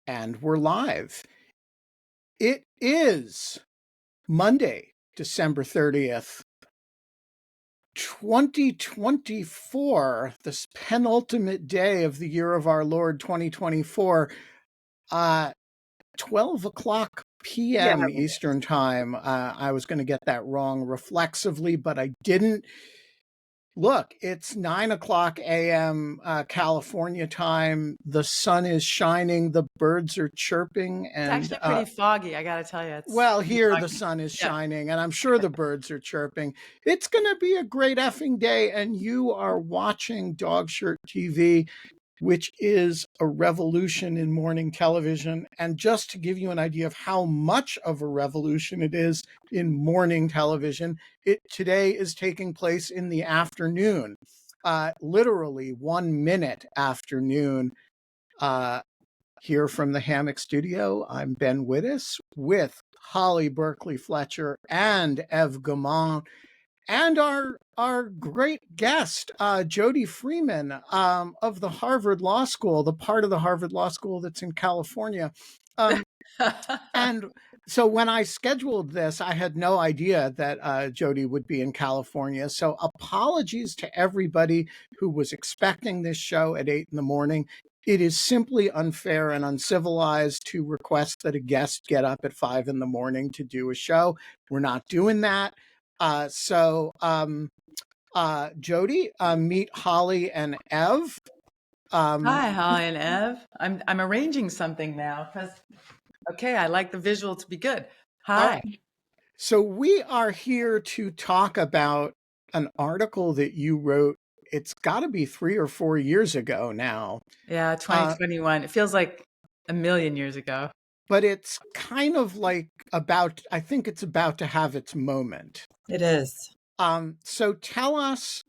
And we're live. It is Monday, December 30th, 2024, this penultimate day of the year of our Lord 2024, 12 o'clock p.m. Eastern Time. I was going to get that wrong reflexively, but I didn't. Look, it's 9 o'clock a.m. California time. The sun is shining. The birds are chirping. And it's actually pretty foggy, I got to tell you. Well, here the sun is shining, and I'm sure the birds are chirping. It's going to be a great effing day, and you are watching Dog Shirt TV, which is a revolution in morning television. And just to give you an idea of how much of a revolution it is in morning television, it today is taking place in the afternoon, literally 1 minute afternoon. Here from the Hammock Studio, I'm Ben with Holly Berkley Fletcher and Ev Gaumond, and our great guest, Jody Freeman, of the Harvard Law School, the part of the Harvard Law School that's in California. And so when I scheduled this, I had no idea that Jody would be in California. So apologies to everybody who was expecting this show at 8 in the morning. It is simply unfair and uncivilized to request that a guest get up at 5 in the morning to do a show. We're not doing that. Jody, meet Holly and Ev. Hi, Holly and Ev. I'm arranging something now because, okay, I like the visual to be good. Hi. So we are here to talk about an article that you wrote. It's got to be 3 or 4 years ago now. Yeah, 2021. It feels like a million years ago. But it's kind of like I think it's about to have its moment. It is. So tell us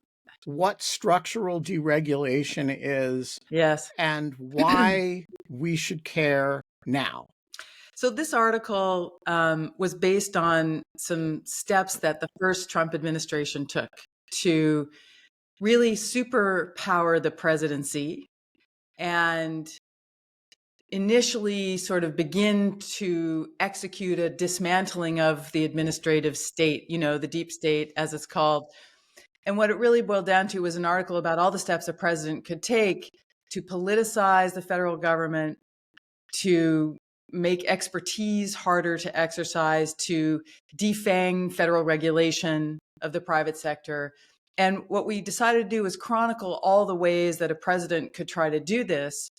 what structural deregulation is. Yes. And why we should care now. So this article was based on some steps that the first Trump administration took to really superpower the presidency and initially sort of begin to execute a dismantling of the administrative state, the deep state as it's called. And what it really boiled down to was an article about all the steps a president could take to politicize the federal government, to make expertise harder to exercise, to defang federal regulation of the private sector. And what we decided to do was chronicle all the ways that a president could try to do this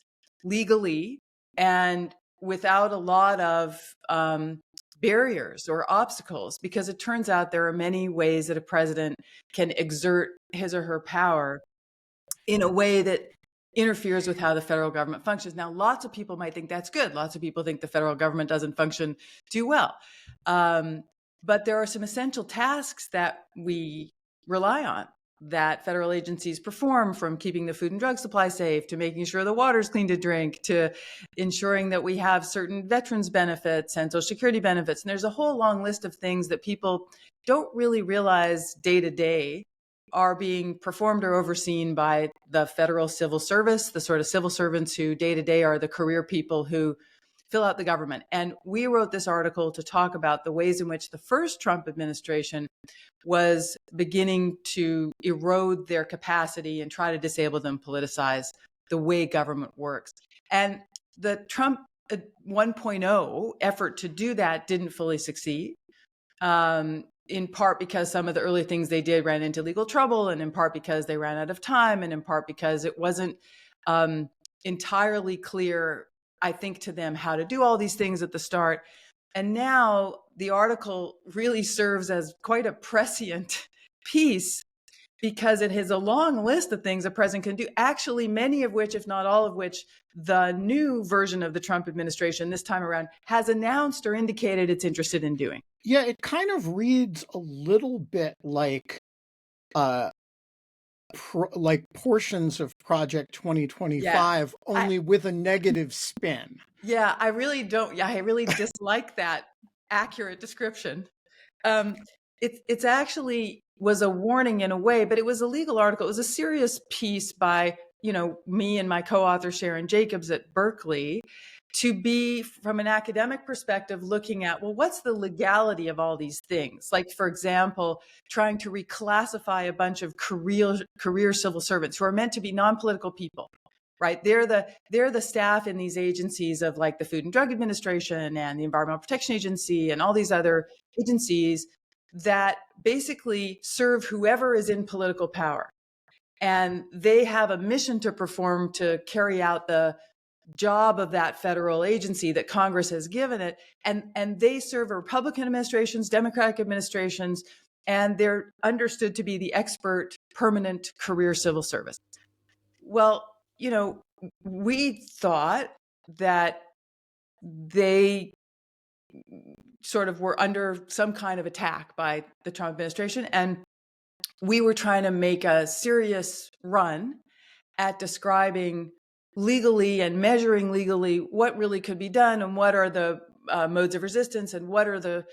legally and without a lot of barriers or obstacles, because it turns out there are many ways that a president can exert his or her power in a way that interferes with how the federal government functions. Now, lots of people might think that's good. Lots of people think the federal government doesn't function too well. But there are some essential tasks that we rely on, that federal agencies perform, from keeping the food and drug supply safe, to making sure the water is clean to drink, to ensuring that we have certain veterans benefits and Social Security benefits. And there's a whole long list of things that people don't really realize day to day are being performed or overseen by the federal civil service, the sort of civil servants who day to day are the career people who fill out the government. And we wrote this article to talk about the ways in which the first Trump administration was beginning to erode their capacity and try to disable them, politicize the way government works. And the Trump 1.0 effort to do that didn't fully succeed. In part because some of the early things they did ran into legal trouble, and in part because they ran out of time, and in part because it wasn't entirely clear, I think, to them how to do all these things at the start. And now the article really serves as quite a prescient piece, because it has a long list of things a president can do, actually many of which, if not all of which, the new version of the Trump administration this time around has announced or indicated it's interested in doing. Yeah, it kind of reads a little bit like portions of Project 2025, only with a negative spin. Yeah, I really dislike that accurate description. It's actually was a warning in a way, but it was a legal article. It was a serious piece by, me and my co-author Sharon Jacobs at Berkley to be, from an academic perspective, looking at, well, what's the legality of all these things? Like, for example, trying to reclassify a bunch of career civil servants who are meant to be non-political people, right? They're the staff in these agencies of, like, the Food and Drug Administration and the Environmental Protection Agency and all these other agencies that basically serve whoever is in political power. And they have a mission to perform, to carry out the job of that federal agency that Congress has given it. And they serve Republican administrations, Democratic administrations, and they're understood to be the expert permanent career civil service. Well, we thought that they sort of were under some kind of attack by the Trump administration. And we were trying to make a serious run at describing legally and measuring legally what really could be done, and what are the modes of resistance, and what are the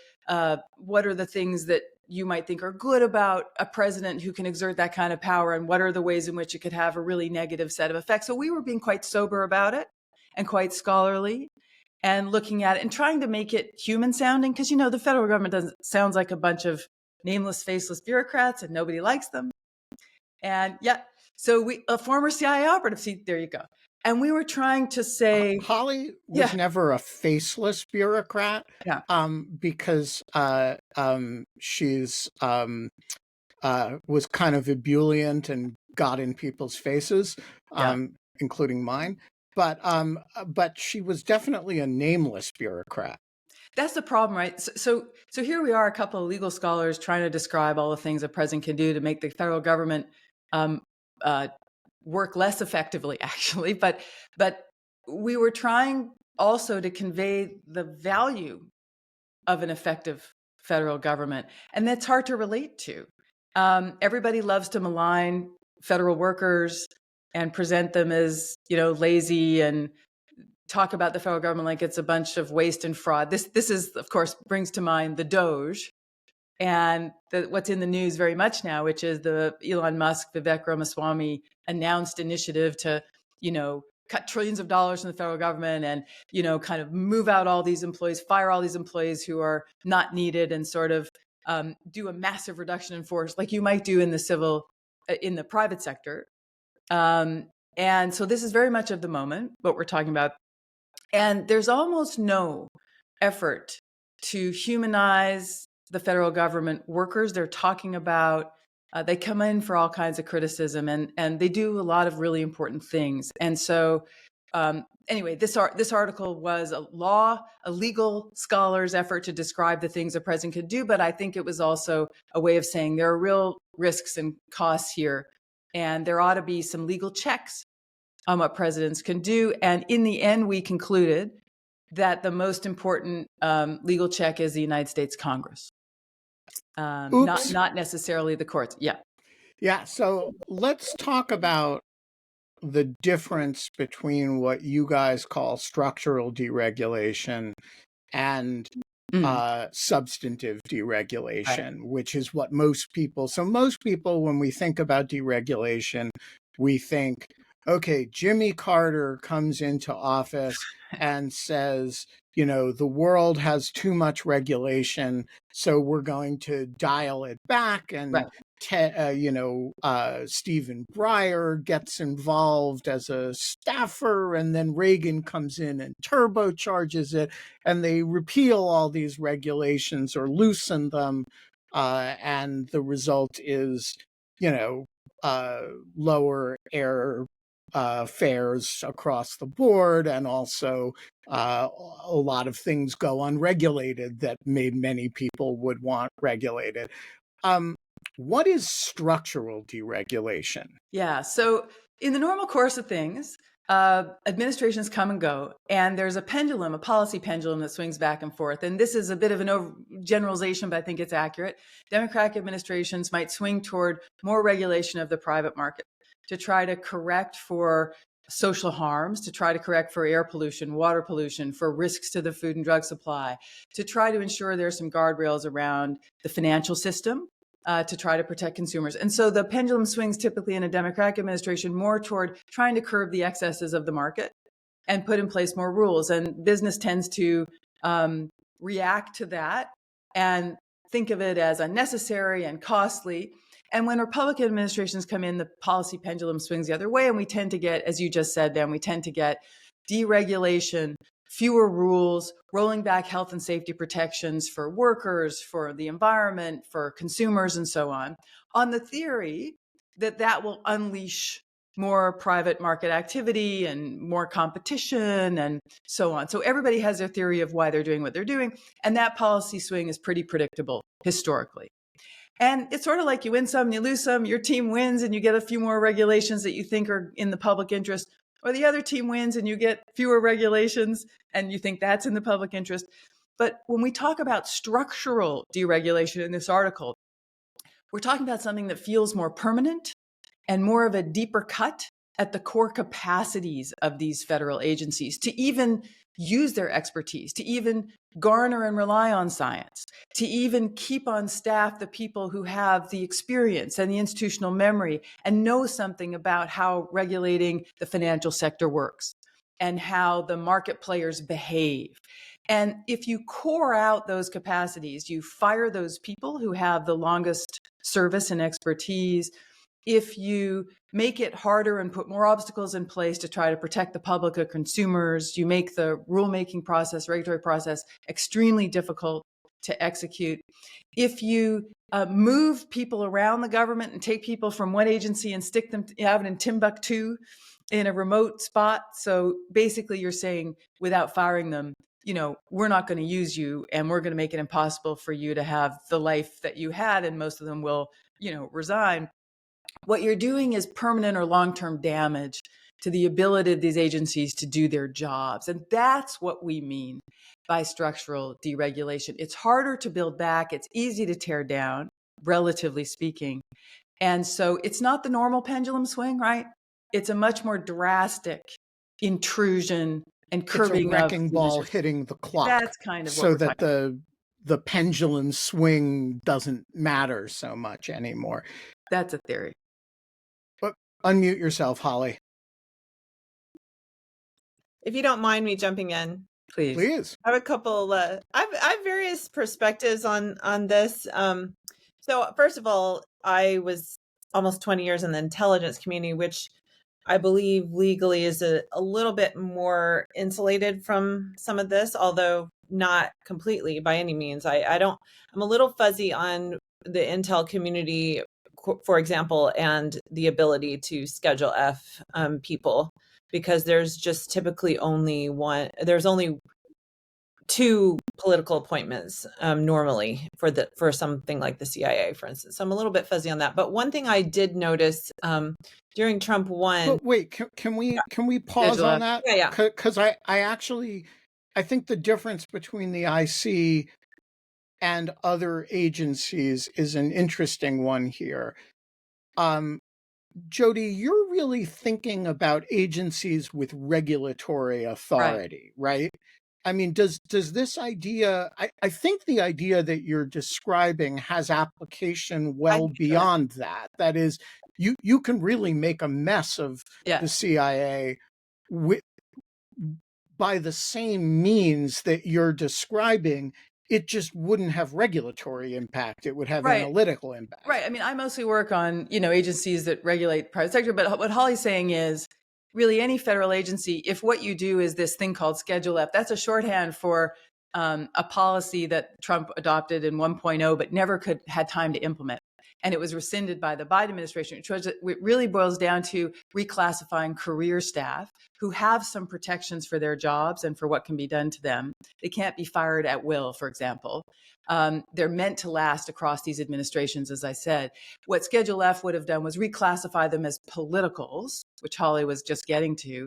things that you might think are good about a president who can exert that kind of power, and what are the ways in which it could have a really negative set of effects. So we were being quite sober about it and quite scholarly, and looking at it and trying to make it human sounding, because the federal government sounds like a bunch of nameless, faceless bureaucrats, and nobody likes them. And so a former CIA operative, see, there you go. And we were trying to say, Holly was never a faceless bureaucrat, because she's was kind of ebullient and got in people's faces, including mine. But she was definitely a nameless bureaucrat. That's the problem, right? So here we are, a couple of legal scholars trying to describe all the things a president can do to make the federal government work less effectively, actually. But we were trying also to convey the value of an effective federal government, and that's hard to relate to. Everybody loves to malign federal workers and present them as, lazy, and talk about the federal government like it's a bunch of waste and fraud. This is, of course, brings to mind the Doge and what's in the news very much now, which is the Elon Musk, Vivek Ramaswamy announced initiative to, cut trillions of dollars from the federal government and, kind of move out all these employees, fire all these employees who are not needed, and sort of do a massive reduction in force like you might do in the private sector. And so this is very much of the moment, what we're talking about. And there's almost no effort to humanize the federal government workers. They're talking about, they come in for all kinds of criticism, and they do a lot of really important things. And so anyway, this article was a legal scholar's effort to describe the things a president could do, but I think it was also a way of saying there are real risks and costs here, and there ought to be some legal checks on what presidents can do. And in the end, we concluded that the most important legal check is the United States Congress, not necessarily the courts. Yeah. So let's talk about the difference between what you guys call structural deregulation and substantive deregulation, which is what most people, when we think about deregulation, we think, okay, Jimmy Carter comes into office and says, the world has too much regulation, so we're going to dial it back. And, Stephen Breyer gets involved as a staffer, and then Reagan comes in and turbocharges it, and they repeal all these regulations or loosen them. And the result is, lower air fares across the board, and also a lot of things go unregulated that many people would want regulated. What is structural deregulation? Yeah, so in the normal course of things, administrations come and go, and there's a policy pendulum that swings back and forth. And this is a bit of an overgeneralization, but I think it's accurate. Democratic administrations might swing toward more regulation of the private market to try to correct for social harms, to try to correct for air pollution, water pollution, for risks to the food and drug supply, to try to ensure there's some guardrails around the financial system, to try to protect consumers. And so the pendulum swings typically in a Democratic administration more toward trying to curb the excesses of the market and put in place more rules. And business tends to react to that and think of it as unnecessary and costly. And when Republican administrations come in, the policy pendulum swings the other way. And we tend to get, as you just said, Ben, we tend to get deregulation, fewer rules, rolling back health and safety protections for workers, for the environment, for consumers, and so on the theory that that will unleash more private market activity and more competition and so on. So everybody has their theory of why they're doing what they're doing. And that policy swing is pretty predictable historically. And it's sort of like you win some, you lose some, your team wins and you get a few more regulations that you think are in the public interest, or the other team wins and you get fewer regulations and you think that's in the public interest. But when we talk about structural deregulation in this article, we're talking about something that feels more permanent and more of a deeper cut at the core capacities of these federal agencies to even use their expertise, to even garner and rely on science, to even keep on staff the people who have the experience and the institutional memory and know something about how regulating the financial sector works and how the market players behave. And if you core out those capacities, you fire those people who have the longest service and expertise. If you make it harder and put more obstacles in place to try to protect the public or consumers, you make the rulemaking process, regulatory process extremely difficult to execute. If you move people around the government and take people from one agency and stick them out in Timbuktu in a remote spot, so basically you're saying without firing them, we're not going to use you and we're going to make it impossible for you to have the life that you had, and most of them will, resign. What you're doing is permanent or long-term damage to the ability of these agencies to do their jobs. And that's what we mean by structural deregulation. It's harder to build back. It's easy to tear down, relatively speaking. And so it's not the normal pendulum swing, right? It's a much more drastic intrusion and curbing it's a wrecking of ball hitting the clock. That's kind of what so we're that talking the pendulum swing doesn't matter so much anymore. That's a theory. But unmute yourself, Holly. If you don't mind me jumping in, please. I have a couple. I have various perspectives on this. So first of all, I was almost 20 years in the intelligence community, which I believe legally is a little bit more insulated from some of this, although not completely by any means. I'm a little fuzzy on the intel community, for example, and the ability to Schedule F people, because there's just typically only two political appointments normally for something like the CIA, for instance. So I'm a little bit fuzzy on that. But one thing I did notice during Trump 1. But wait, can we pause on that? Yeah. Because I think the difference between the IC and other agencies is an interesting one here. Jody, you're really thinking about agencies with regulatory authority, right? I mean, does this idea, I think the idea that you're describing has application well beyond that. That is, you can really make a mess of the CIA by the same means that you're describing. It just wouldn't have regulatory impact. It would have analytical impact. Right. I mean, I mostly work on, agencies that regulate private sector. But what Holly's saying is really any federal agency, if what you do is this thing called Schedule F, that's a shorthand for a policy that Trump adopted in 1.0, but never had time to implement. And it was rescinded by the Biden administration. It really boils down to reclassifying career staff who have some protections for their jobs and for what can be done to them. They can't be fired at will, for example. They're meant to last across these administrations, as I said. What Schedule F would have done was reclassify them as politicals, which Holly was just getting to.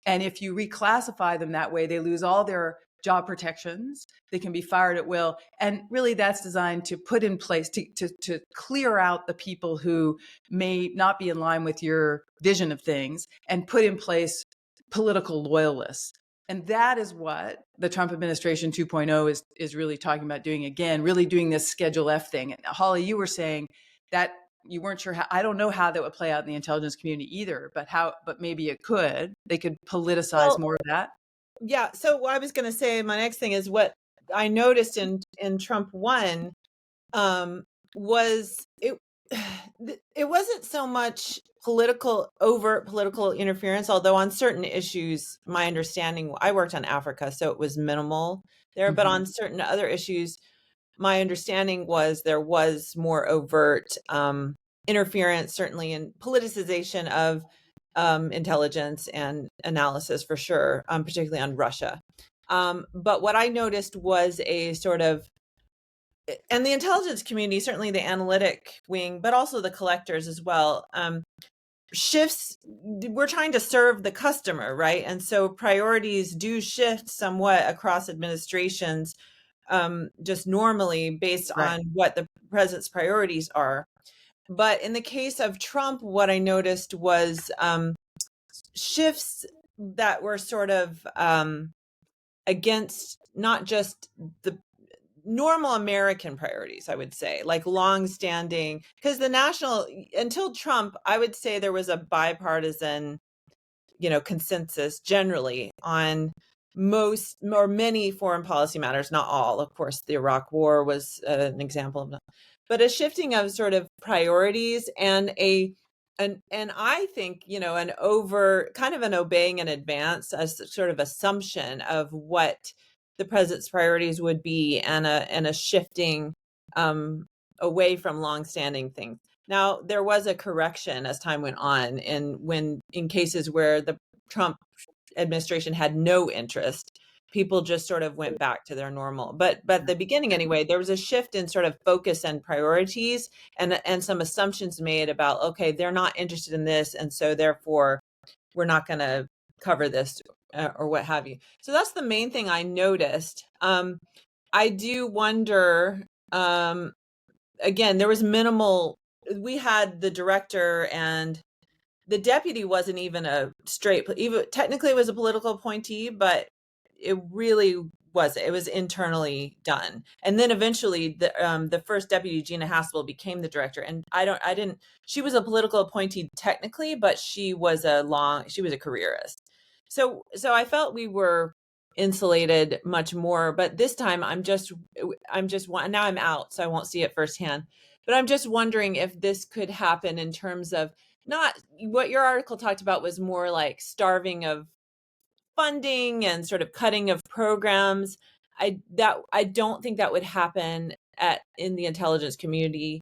And if you reclassify them that way, they lose all their job protections. They can be fired at will. And really that's designed to put in place, to clear out the people who may not be in line with your vision of things and put in place political loyalists. And that is what the Trump administration 2.0 is really talking about doing again, really doing this Schedule F thing. And Holly, you were saying that you weren't sure how, I don't know how that would play out in the intelligence community either, but maybe it could, they could politicize more of that. Yeah. So what I was going to say, my next thing is what I noticed in Trump 1, was it wasn't so much overt political interference, although on certain issues, my understanding, I worked on Africa, so it was minimal there, but on certain other issues, my understanding was there was more overt interference, certainly in politicization of intelligence and analysis for sure, particularly on Russia. But what I noticed was a sort of, and the intelligence community, certainly the analytic wing, but also the collectors as well, shifts. We're trying to serve the customer, right? And so priorities do shift somewhat across administrations, just normally based on what the president's priorities are. But in the case of Trump, what I noticed was shifts that were sort of against not just the normal American priorities, I would say, like longstanding, because until Trump, I would say there was a bipartisan, consensus generally on most or many foreign policy matters, not all. Of course, the Iraq War was an example of that, but a shifting of sort of priorities and I think, an kind of an obeying in advance, as sort of assumption of what the president's priorities would be, and a shifting away from longstanding things. Now, there was a correction as time went on, in cases where the Trump administration had no interest, people just sort of went back to their normal. But at the beginning, anyway, there was a shift in sort of focus and priorities, and some assumptions made about, okay, they're not interested in this, and so therefore we're not going to cover this, or what have you. So that's the main thing I noticed. I do wonder, again, there was minimal. We had the director, and the deputy wasn't even even technically it was a political appointee, but it really wasn't. It was internally done. And then eventually the first deputy, Gina Haspel, became the director. And she was a political appointee technically, but she was a careerist. So I felt we were insulated much more, but this time now I'm out, so I won't see it firsthand. But I'm just wondering if this could happen in terms of, not what your article talked about was more like starving of funding and sort of cutting of programs. I don't think that would happen in the intelligence community,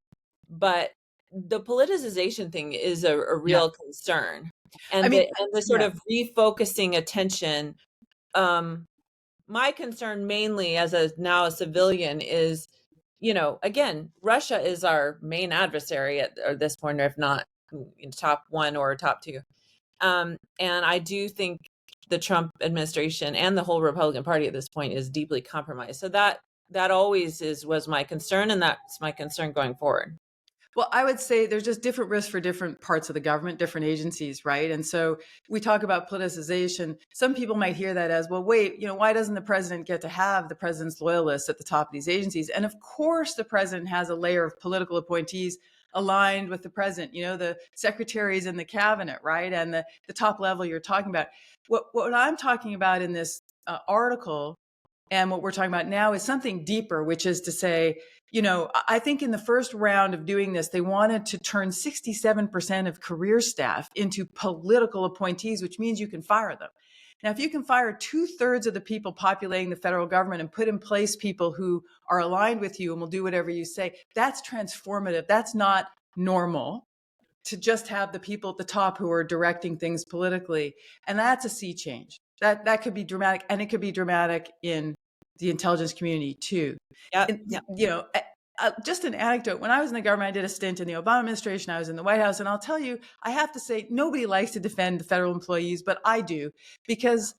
but the politicization thing is a real concern, and the sort of refocusing attention. My concern mainly as now a civilian is, again, Russia is our main adversary at this point, or if not top one or top two. And I do think the Trump administration and the whole Republican Party at this point is deeply compromised. So that always was my concern, and that's my concern going forward. Well, I would say there's just different risks for different parts of the government, different agencies, right? And so we talk about politicization. Some people might hear that as, well, wait, why doesn't the president get to have the president's loyalists at the top of these agencies? And of course, the president has a layer of political appointees aligned with the president, the secretaries in the cabinet, right? And the top level you're talking about. What I'm talking about in this article, and what we're talking about now, is something deeper, which is to say, I think in the first round of doing this, they wanted to turn 67% of career staff into political appointees, which means you can fire them. Now, if you can fire 2/3 of the people populating the federal government and put in place people who are aligned with you and will do whatever you say, that's transformative. That's not normal to just have the people at the top who are directing things politically. And that's a sea change. That could be dramatic, and it could be dramatic in the intelligence community too. Just an anecdote. When I was in the government, I did a stint in the Obama administration. I was in the White House, and I'll tell you, I have to say, nobody likes to defend the federal employees, but I do, because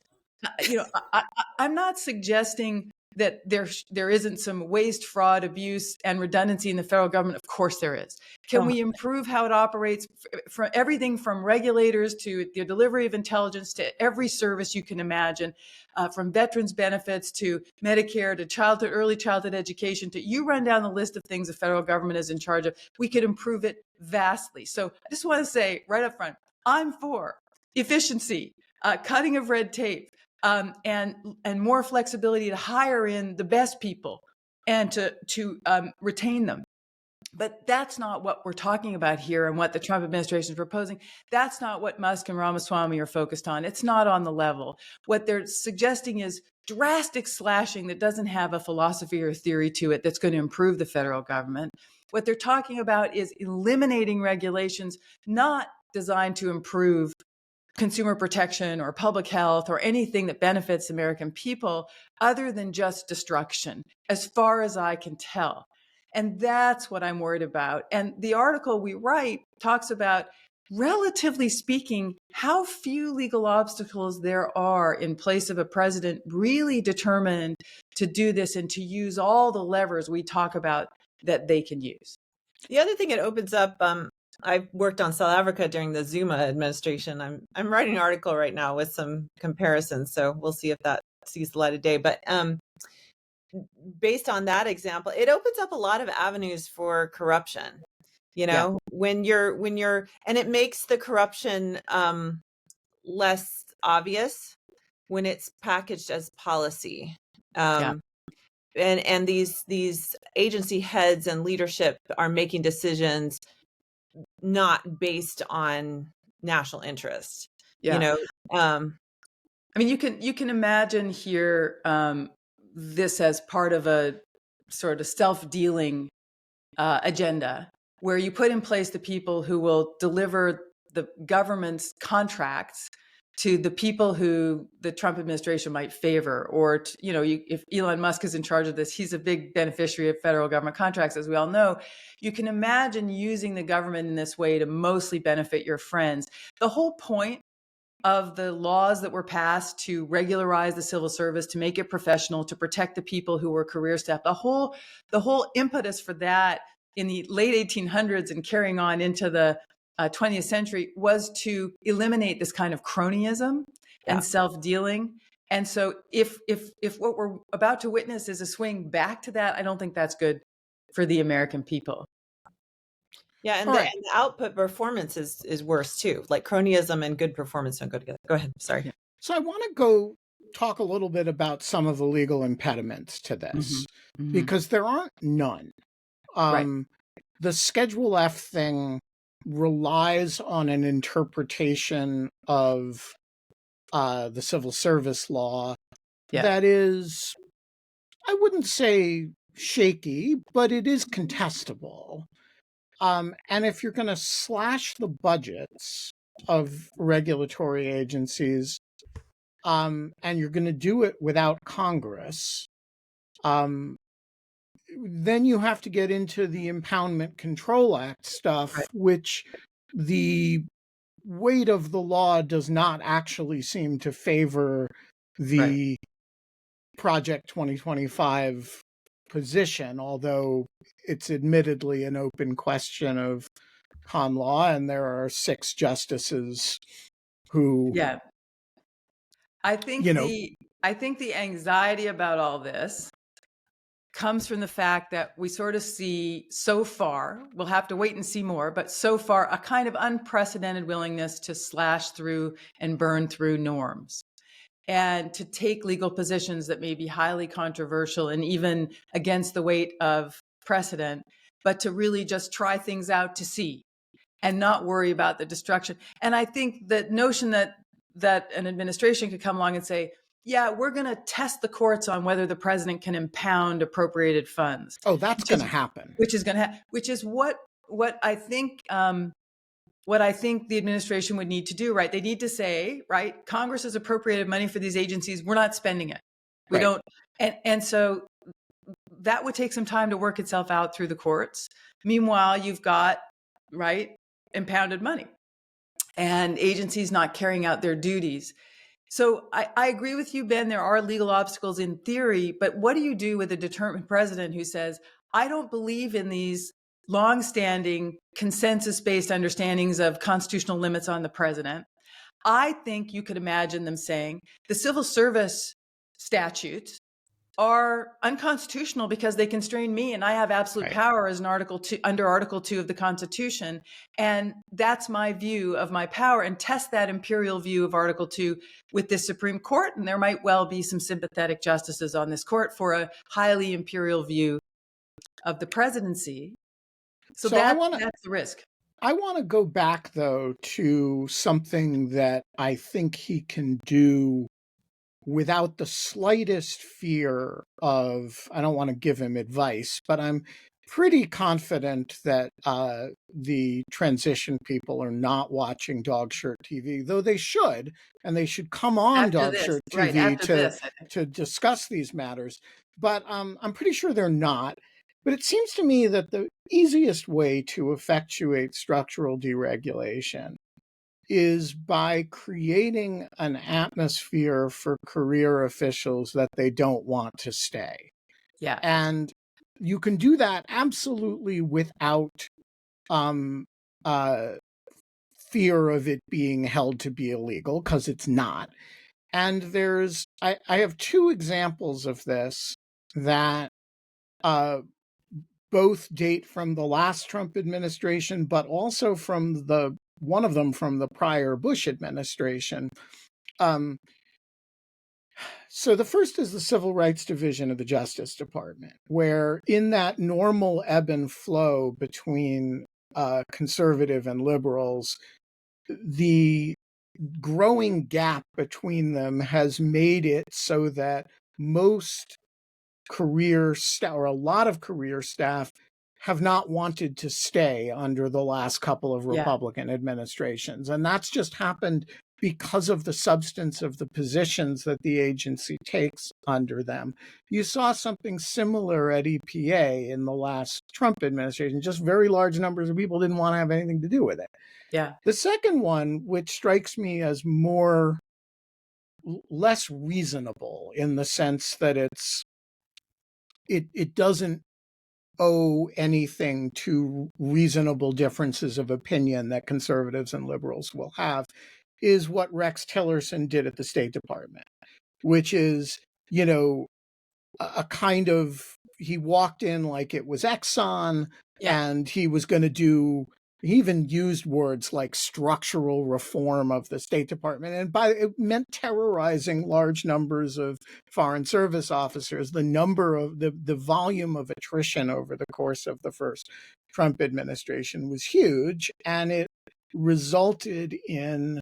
I'm not suggesting that there isn't some waste, fraud, abuse, and redundancy in the federal government? Of course there is. Can we improve how it operates, from everything from regulators to the delivery of intelligence to every service you can imagine, from veterans benefits to Medicare to early childhood education, to you run down the list of things the federal government is in charge of. We could improve it vastly. So I just want to say right up front, I'm for efficiency, cutting of red tape, and more flexibility to hire in the best people and to retain them. But that's not what we're talking about here, and what the Trump administration is proposing. That's not what Musk and Ramaswamy are focused on. It's not on the level. What they're suggesting is drastic slashing that doesn't have a philosophy or theory to it that's going to improve the federal government. What they're talking about is eliminating regulations not designed to improve consumer protection or public health or anything that benefits the American people, other than just destruction, as far as I can tell. And that's what I'm worried about. And the article we write talks about, relatively speaking, how few legal obstacles there are in place of a president really determined to do this and to use all the levers we talk about that they can use. The other thing it opens up, I worked on South Africa during the Zuma administration. I'm writing an article right now with some comparisons, so we'll see if that sees the light of day. But based on that example, it opens up a lot of avenues for corruption. When you're, and it makes the corruption less obvious when it's packaged as policy. And these agency heads and leadership are making decisions not based on national interest. I mean, you can imagine here this as part of a sort of self-dealing agenda, where you put in place the people who will deliver the government's contracts to the people who the Trump administration might favor. Or, if Elon Musk is in charge of this, he's a big beneficiary of federal government contracts, as we all know. You can imagine using the government in this way to mostly benefit your friends. The whole point of the laws that were passed to regularize the civil service, to make it professional, to protect the people who were career staff, the whole impetus for that in the late 1800s and carrying on into the 20th century was to eliminate this kind of cronyism and self-dealing. And so if what we're about to witness is a swing back to that, I don't think that's good for the American people. Yeah, and the output performance is worse too. Like cronyism and good performance don't go together. Go ahead. Sorry. So I want to go talk a little bit about some of the legal impediments to this, because there aren't none. The Schedule F thing relies on an interpretation of the civil service law that is, I wouldn't say shaky, but it is contestable. And if you're going to slash the budgets of regulatory agencies, and you're going to do it without Congress, then you have to get into the Impoundment Control Act stuff, which the weight of the law does not actually seem to favor the Project 2025 position, although it's admittedly an open question of con law, and there are 6 justices who I think the anxiety about all this comes from the fact that we sort of see so far, we'll have to wait and see more, but so far a kind of unprecedented willingness to slash through and burn through norms, and to take legal positions that may be highly controversial and even against the weight of precedent, but to really just try things out to see and not worry about the destruction. And I think the notion that an administration could come along and say, yeah, we're going to test the courts on whether the president can impound appropriated funds. Oh, that's going to happen. Which is what I think the administration would need to do, right? They need to say, right, Congress has appropriated money for these agencies. We're not spending it. We don't. And so that would take some time to work itself out through the courts. Meanwhile, you've got, impounded money and agencies not carrying out their duties. So I agree with you, Ben. There are legal obstacles in theory, but what do you do with a determined president who says, I don't believe in these longstanding consensus-based understandings of constitutional limits on the president? I think you could imagine them saying the civil service statutes are unconstitutional because they constrain me and I have absolute Right. power as an under Article 2 of the Constitution. And that's my view of my power, and test that imperial view of Article 2 with this Supreme Court. And there might well be some sympathetic justices on this court for a highly imperial view of the presidency. So that's the risk. I want to go back, though, to something that I think he can do without the slightest fear of, I don't want to give him advice, but I'm pretty confident that the transition people are not watching Dog Shirt TV, though they should, and they should come on Dog Shirt TV to discuss these matters. But I'm pretty sure they're not. But it seems to me that the easiest way to effectuate structural deregulation is by creating an atmosphere for career officials that they don't want to stay. Yeah. And you can do that absolutely without fear of it being held to be illegal, because it's not. And I have two examples of this that both date from the last Trump administration, but also from one of them from the prior Bush administration. So the first is the Civil Rights Division of the Justice Department, where in that normal ebb and flow between conservative and liberals, the growing gap between them has made it so that most career staff, or a lot of career staff, have not wanted to stay under the last couple of Republican administrations. And that's just happened because of the substance of the positions that the agency takes under them. You saw something similar at EPA in the last Trump administration. Just very large numbers of people didn't want to have anything to do with it. Yeah. The second one, which strikes me as less reasonable in the sense that it doesn't owe anything to reasonable differences of opinion that conservatives and liberals will have, is what Rex Tillerson did at the State Department, which is, a kind of, he walked in like it was Exxon, and he was going to he even used words like structural reform of the State Department. And it meant terrorizing large numbers of Foreign Service officers. The volume of attrition over the course of the first Trump administration was huge. And it resulted in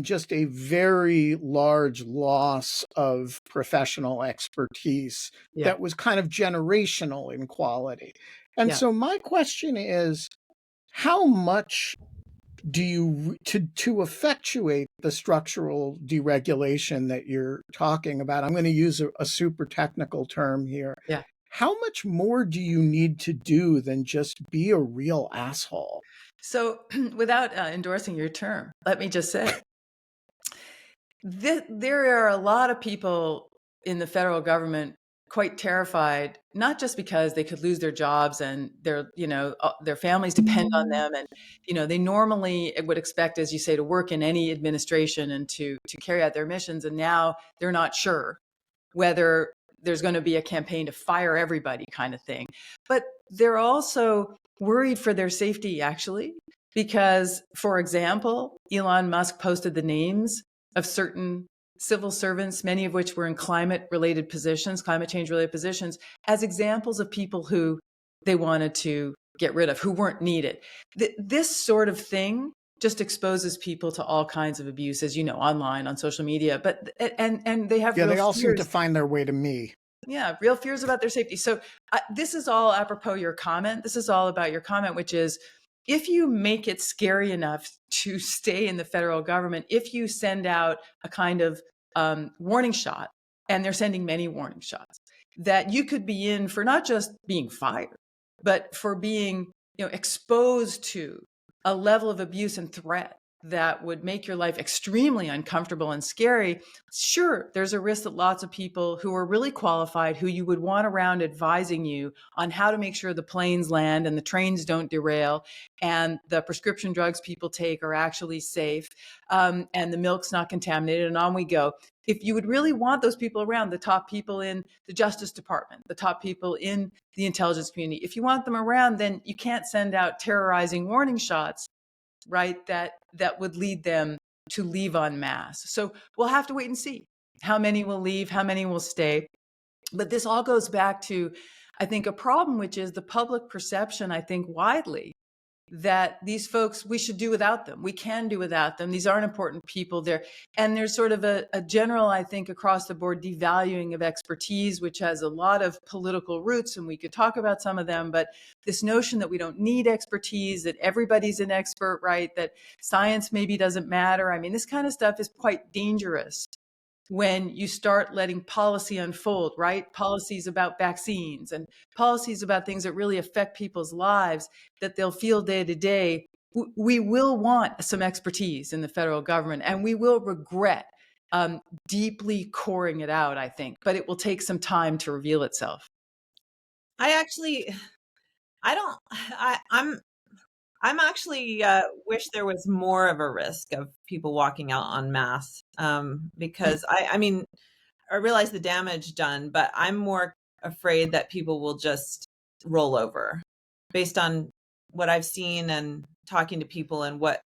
just a very large loss of professional expertise that was kind of generational in quality. And so my question is, how much do you, to effectuate the structural deregulation that you're talking about, I'm going to use a super technical term here. Yeah. How much more do you need to do than just be a real asshole? So without endorsing your term, let me just say, there are a lot of people in the federal government quite terrified, not just because they could lose their jobs and their families depend on them. And, they normally would expect, as you say, to work in any administration and to carry out their missions. And now they're not sure whether there's going to be a campaign to fire everybody kind of thing. But they're also worried for their safety, actually, because, for example, Elon Musk posted the names of certain civil servants, many of which were in climate change related positions, as examples of people who they wanted to get rid of, who weren't needed. This sort of thing just exposes people to all kinds of abuse, as you know, online, on social media. But and they have they all seem to find their way to me. Yeah, real fears about their safety. So this is all apropos your comment. This is all about your comment, which is, if you make it scary enough to stay in the federal government, if you send out a kind of warning shot, and they're sending many warning shots, that you could be in for not just being fired, but for being exposed to a level of abuse and threat that would make your life extremely uncomfortable and scary, sure, there's a risk that lots of people who are really qualified, who you would want around advising you on how to make sure the planes land and the trains don't derail and the prescription drugs people take are actually safe, and the milk's not contaminated, and on we go. If you would really want those people around, the top people in the Justice Department, the top people in the intelligence community, if you want them around, then you can't send out terrorizing warning shots, right, that would lead them to leave en masse. So we'll have to wait and see how many will leave, how many will stay. But this all goes back to, I think, a problem, which is the public perception, I think, widely, that these folks, we should do without them. We can do without them. These aren't important people there. And there's sort of a general, I think, across the board devaluing of expertise, which has a lot of political roots, and we could talk about some of them. But this notion that we don't need expertise, that everybody's an expert, right? That science maybe doesn't matter. I mean, this kind of stuff is quite dangerous when you start letting policy unfold, right? Policies about vaccines and policies about things that really affect people's lives that they'll feel day to day. We will want some expertise in the federal government, and we will regret deeply coring it out, I think, but it will take some time to reveal itself. I'm actually wish there was more of a risk of people walking out en masse, because I mean, I realize the damage done, but I'm more afraid that people will just roll over based on what I've seen and talking to people and what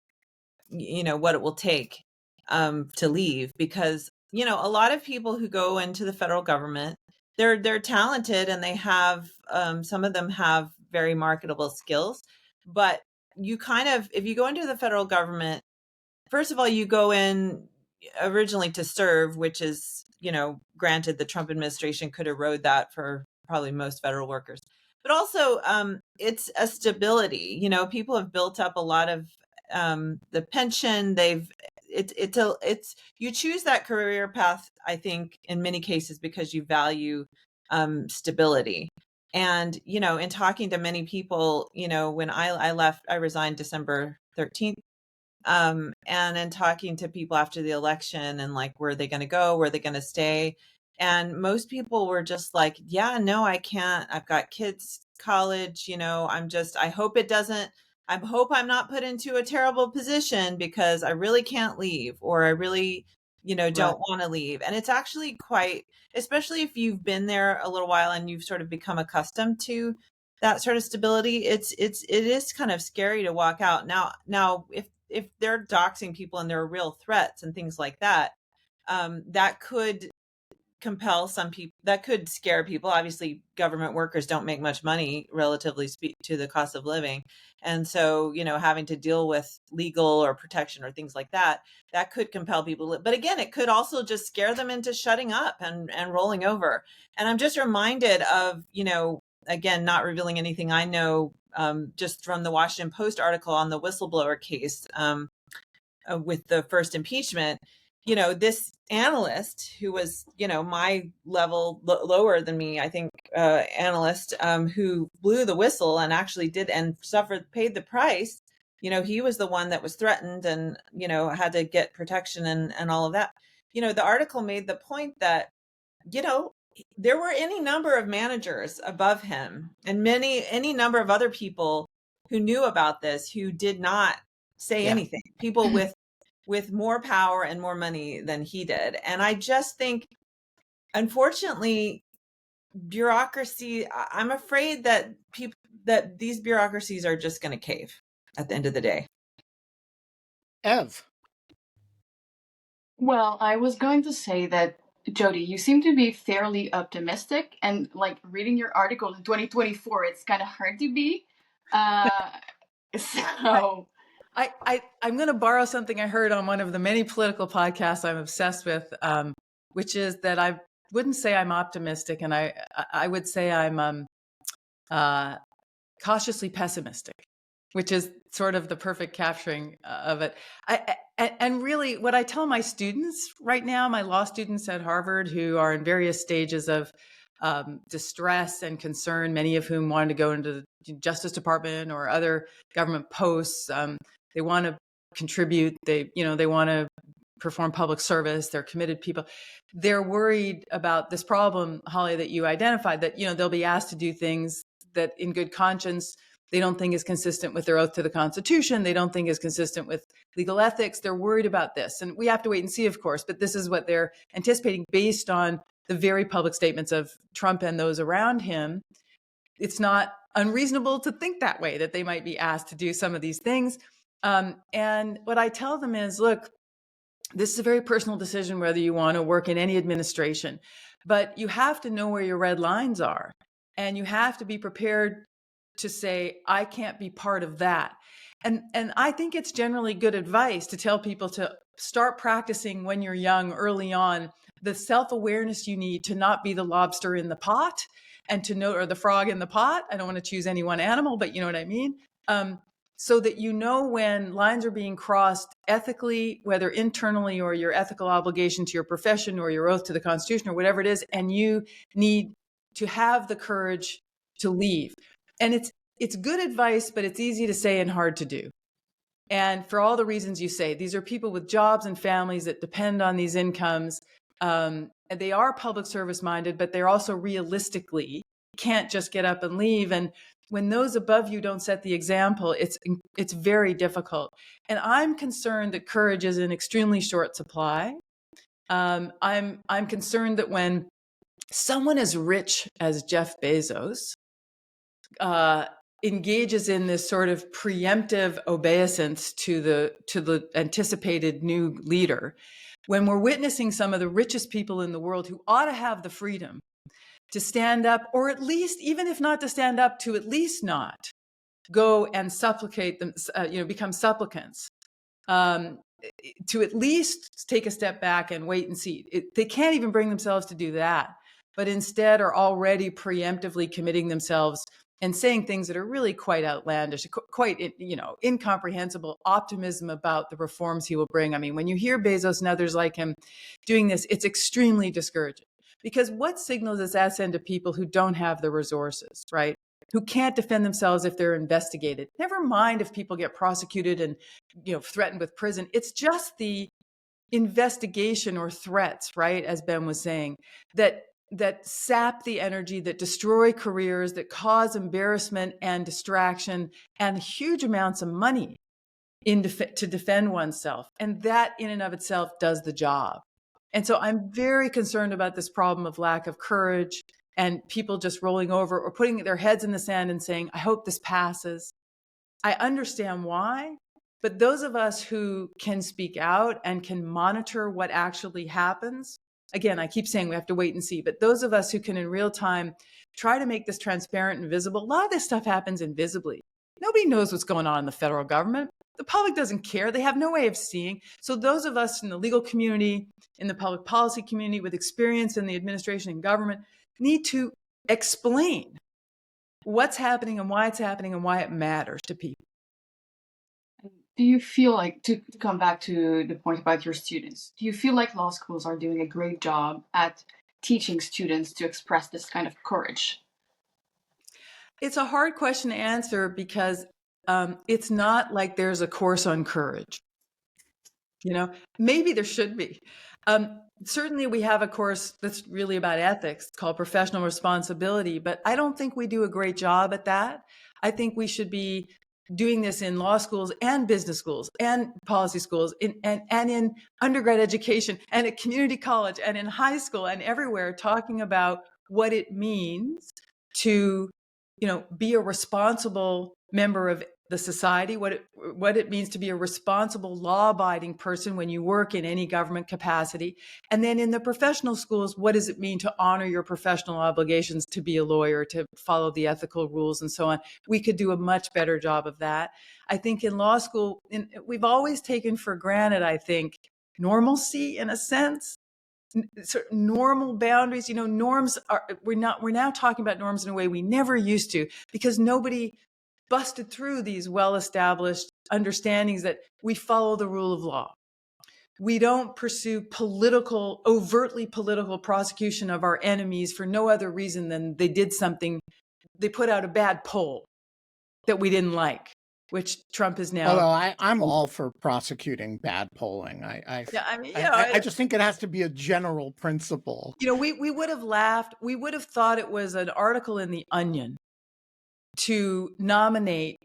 it will take to leave, because a lot of people who go into the federal government, they're talented and they have some of them have very marketable skills, but if you go into the federal government, first of all, you go in originally to serve, which is, granted, the Trump administration could erode that for probably most federal workers. But also, it's a stability. People have built up a lot of the pension. You choose that career path, I think, in many cases because you value stability. And, in talking to many people, when I left, I resigned December 13th. And in talking to people after the election and like, where are they going to go? Where are they going to stay? And most people were just like, yeah, no, I can't. I've got kids, college, I hope I hope I'm not put into a terrible position because I really can't leave, or I really, don't want to leave. And it's actually quite, especially if you've been there a little while and you've sort of become accustomed to that sort of stability, it is kind of scary to walk out. Now, if they're doxing people and there are real threats and things like that, that could compel some people, that could scare people. Obviously, government workers don't make much money, relatively speak, to the cost of living. And so, having to deal with legal or protection or things like that, that could compel people. But again, it could also just scare them into shutting up and rolling over. And I'm just reminded of, again, not revealing anything I know, just from the Washington Post article on the whistleblower case, with the first impeachment. This analyst who was, my level lower than me, I think, analyst, who blew the whistle and actually did and paid the price. He was the one that was threatened and, had to get protection and all of that. The article made the point that, there were any number of managers above him and any number of other people who knew about this, who did not say anything. People with more power and more money than he did. And I just think, unfortunately, bureaucracy, I'm afraid that these bureaucracies are just going to cave at the end of the day. Ev. Well, I was going to say that, Jody, you seem to be fairly optimistic, and like reading your article in 2024, it's kind of hard to be. So I'm going to borrow something I heard on one of the many political podcasts I'm obsessed with, which is that I wouldn't say I'm optimistic, and I would say I'm cautiously pessimistic, which is sort of the perfect capturing of it. And really, what I tell my students right now, my law students at Harvard, who are in various stages of distress and concern, many of whom wanted to go into the Justice Department or other government posts. They want to contribute. They want to perform public service. They're committed people. They're worried about this problem, Holly, that you identified, that, they'll be asked to do things that in good conscience, they don't think is consistent with their oath to the Constitution. They don't think is consistent with legal ethics. They're worried about this. And we have to wait and see, of course, but this is what they're anticipating based on the very public statements of Trump and those around him. It's not unreasonable to think that way, that they might be asked to do some of these things. And what I tell them is, look, this is a very personal decision whether you want to work in any administration, but you have to know where your red lines are. And you have to be prepared to say, I can't be part of that. And I think it's generally good advice to tell people to start practicing when you're young, early on, the self-awareness you need to not be the lobster in the pot and to know, or the frog in the pot. I don't want to choose any one animal, but you know what I mean? So that you know when lines are being crossed ethically, whether internally or your ethical obligation to your profession or your oath to the Constitution or whatever it is, and you need to have the courage to leave. And it's good advice, but it's easy to say and hard to do. And for all the reasons you say, these are people with jobs and families that depend on these incomes. And they are public service minded, but they're also realistically can't just get up and leave. And when those above you don't set the example, it's very difficult. And I'm concerned that courage is in extremely short supply. I'm concerned that when someone as rich as Jeff Bezos engages in this sort of preemptive obeisance to the anticipated new leader, when we're witnessing some of the richest people in the world who ought to have the freedom to stand up, or at least, even if not to stand up, to at least not go and supplicate them, become supplicants, to at least take a step back and wait and see. They can't even bring themselves to do that, but instead are already preemptively committing themselves and saying things that are really quite outlandish, quite, incomprehensible optimism about the reforms he will bring. I mean, when you hear Bezos and others like him doing this, it's extremely discouraging. Because what signals does that send to people who don't have the resources, right? Who can't defend themselves if they're investigated? Never mind if people get prosecuted and, threatened with prison. It's just the investigation or threats, right? As Ben was saying, that sap the energy, that destroy careers, that cause embarrassment and distraction and huge amounts of money to defend oneself. And that in and of itself does the job. And so I'm very concerned about this problem of lack of courage and people just rolling over or putting their heads in the sand and saying, I hope this passes. I understand why, but those of us who can speak out and can monitor what actually happens, again, I keep saying we have to wait and see, but those of us who can in real time try to make this transparent and visible, a lot of this stuff happens invisibly. Nobody knows what's going on in the federal government. The public doesn't care. They have no way of seeing. So those of us in the legal community, in the public policy community with experience in the administration and government need to explain what's happening and why it's happening and why it matters to people. Do you feel like, to come back to the point about your students, do you feel like law schools are doing a great job at teaching students to express this kind of courage? It's a hard question to answer because it's not like there's a course on courage. Maybe there should be. Certainly we have a course that's really about ethics called professional responsibility, but I don't think we do a great job at that. I think we should be doing this in law schools and business schools and policy schools and in undergrad education and at community college and in high school and everywhere, talking about what it means to, be a responsible member of the society, what it means to be a responsible, law-abiding person when you work in any government capacity. And then in the professional schools, what does it mean to honor your professional obligations to be a lawyer, to follow the ethical rules and so on? We could do a much better job of that. I think in law school, we've always taken for granted, I think, normalcy in a sense. Sort of normal boundaries, norms we're now talking about norms in a way we never used to, because nobody busted through these well-established understandings that we follow the rule of law. We don't pursue overtly political prosecution of our enemies for no other reason than they did something, they put out a bad poll that we didn't like. which Trump is now. Although I'm all for prosecuting bad polling. Yeah, I mean, I just think it has to be a general principle. We would have laughed. We would have thought it was an article in The Onion to nominate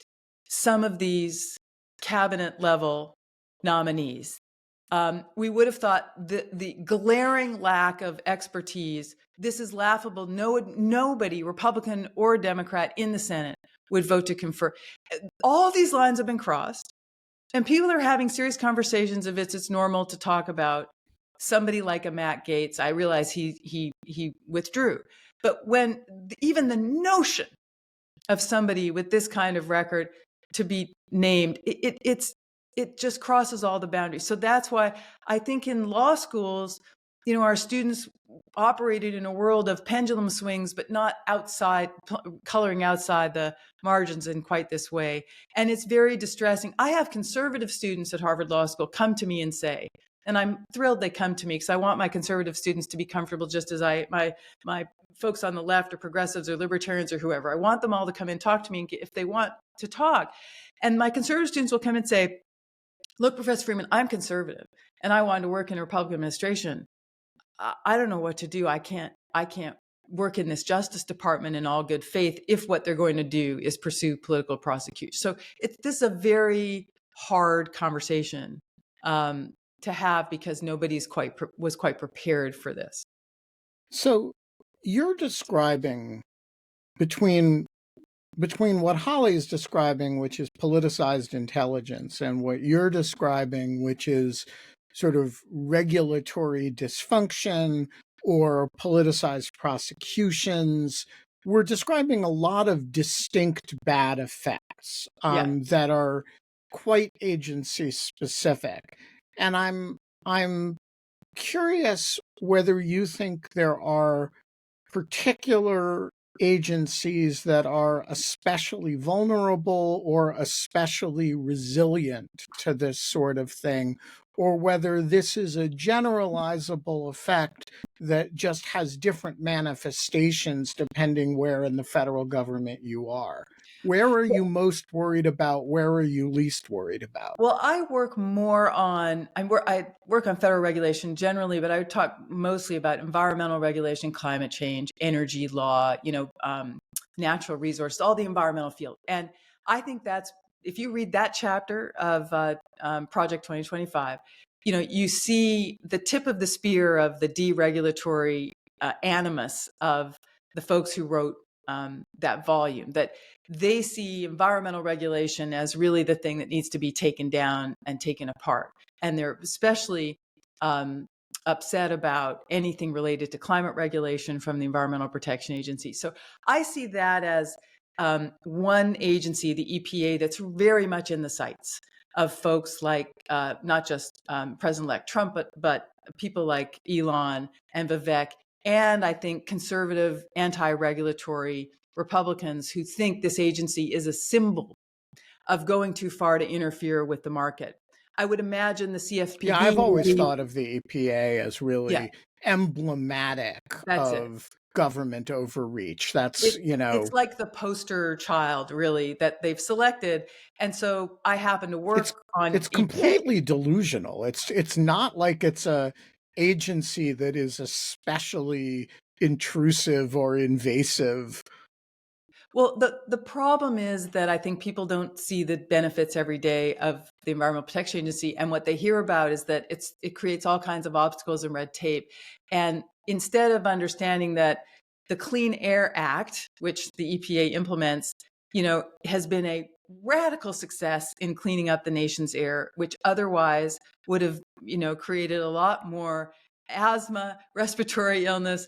some of these cabinet level nominees. We would have thought the glaring lack of expertise, this is laughable. Nobody, Republican or Democrat in the Senate, would vote to confer. All these lines have been crossed, and people are having serious conversations if it's normal to talk about somebody like a Matt Gaetz. I realize he withdrew, but when even the notion of somebody with this kind of record to be named, it just crosses all the boundaries. So that's why I think in law schools, our students operated in a world of pendulum swings, but not coloring outside the margins in quite this way. And it's very distressing. I have conservative students at Harvard Law School come to me and say, and I'm thrilled they come to me because I want my conservative students to be comfortable just as my folks on the left or progressives or libertarians or whoever. I want them all to come and talk to me if they want to talk. And my conservative students will come and say, look, Professor Freeman, I'm conservative and I want to work in a Republican administration. I don't know what to do. I can't work in this Justice Department in all good faith if what they're going to do is pursue political prosecution. So this is a very hard conversation to have because nobody's was quite prepared for this. So you're describing between what Holly is describing, which is politicized intelligence, and what you're describing, which is sort of regulatory dysfunction or politicized prosecutions. We're describing a lot of distinct bad effects that are quite agency specific. And I'm curious whether you think there are particular agencies that are especially vulnerable or especially resilient to this sort of thing, or whether this is a generalizable effect that just has different manifestations depending where in the federal government you are. Where are you most worried about? Where are you least worried about? Well, I work on federal regulation generally, but I would talk mostly about environmental regulation, climate change, energy law, natural resources, all the environmental field. And I think if you read that chapter of Project 2025, you see the tip of the spear of the deregulatory animus of the folks who wrote that volume, that they see environmental regulation as really the thing that needs to be taken down and taken apart. And they're especially upset about anything related to climate regulation from the Environmental Protection Agency. So I see that as one agency, the EPA, that's very much in the sights of folks like not just President-elect Trump, but people like Elon and Vivek, and I think conservative, anti-regulatory Republicans who think this agency is a symbol of going too far to interfere with the market. I would imagine the CFPB. Yeah, I've always thought of the EPA as really emblematic of government overreach. It's like the poster child, really, that they've selected. And so I happen to work on it's completely delusional. It's not like it's a agency that is especially intrusive or invasive. Well, the problem is that I think people don't see the benefits every day of the Environmental Protection Agency, and what they hear about is that it creates all kinds of obstacles and red tape. And instead of understanding that the Clean Air Act, which the EPA implements, has been a radical success in cleaning up the nation's air, which otherwise would have, created a lot more asthma, respiratory illness,